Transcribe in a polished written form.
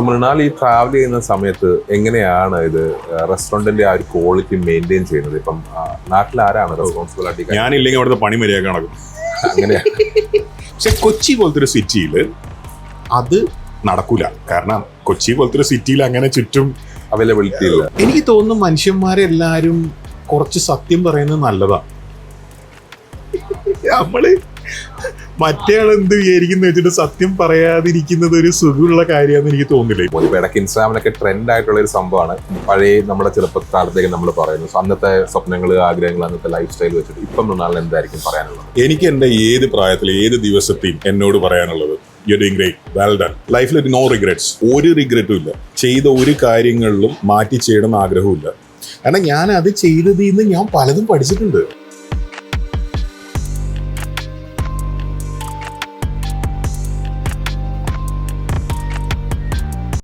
മൃണാൽ ഈ ട്രാവൽ ചെയ്യുന്ന സമയത്ത് എങ്ങനെയാണ് ഇത് റെസ്റ്റോറന്റിന്റെ ആ ഒരു ക്വാളിറ്റി മെയിൻറ്റെയിൻ ചെയ്യുന്നത്? ഇപ്പം നാട്ടിൽ ആരാണ് റെസ്പോൺസിബിൾ ആയിട്ട്? ഞാനില്ലെങ്കിൽ അവിടുത്തെ പണി മര്യാദ നടക്കും. അങ്ങനെയാണ്. പക്ഷെ കൊച്ചി പോലത്തെ ഒരു സിറ്റിയിൽ അത് നടക്കൂല. കാരണം കൊച്ചി പോലത്തെ ഒരു സിറ്റിയിൽ അങ്ങനെ ചുറ്റും അവൈലബിലിറ്റി ഇല്ല. എനിക്ക് തോന്നുന്നു മനുഷ്യന്മാരെല്ലാരും കുറച്ച് സത്യം പറയുന്നത് നല്ലതാ. നമ്മള് മറ്റേ ആൾ എന്ത് വിചാരിക്കുന്ന വെച്ചിട്ട് സത്യം പറയാതിരിക്കുന്നത് ഒരു സുഖമുള്ള കാര്യമാണെന്ന് എനിക്ക് തോന്നുന്നില്ല. ഇപ്പൊ ഇടയ്ക്ക് ഇൻസ്റ്റാഗ്രാമിലൊക്കെ ട്രെൻഡ് ആയിട്ടുള്ള ഒരു സംഭവമാണ് പഴയ നമ്മുടെ ചെറുപ്പകാലത്തേക്ക് നമ്മൾ പറയുന്നു. അന്നത്തെ സ്വപ്നങ്ങൾ, ആഗ്രഹങ്ങൾ, അന്നത്തെ ലൈഫ് സ്റ്റൈൽ വെച്ചിട്ട് ഇപ്പം മൃണാലിന് എന്തായിരിക്കും പറയാനുള്ളത്? എനിക്ക് എൻ്റെ ഏത് പ്രായത്തിൽ ഏത് ദിവസത്തെയും എന്നോട് പറയാനുള്ളത് you doing great, well done. ലൈഫിൽ നോ റിഗ്രറ്റ്സ്, ഒരു റിഗ്രറ്റും ഇല്ല. ചെയ്ത ഒരു കാര്യങ്ങളിലും മാറ്റി ചെയ്യണമെന്ന് ആഗ്രഹമില്ല. കാരണം ഞാൻ അത് ചെയ്തതിൽ നിന്ന് ഞാൻ പലതും പഠിച്ചിട്ടുണ്ട്.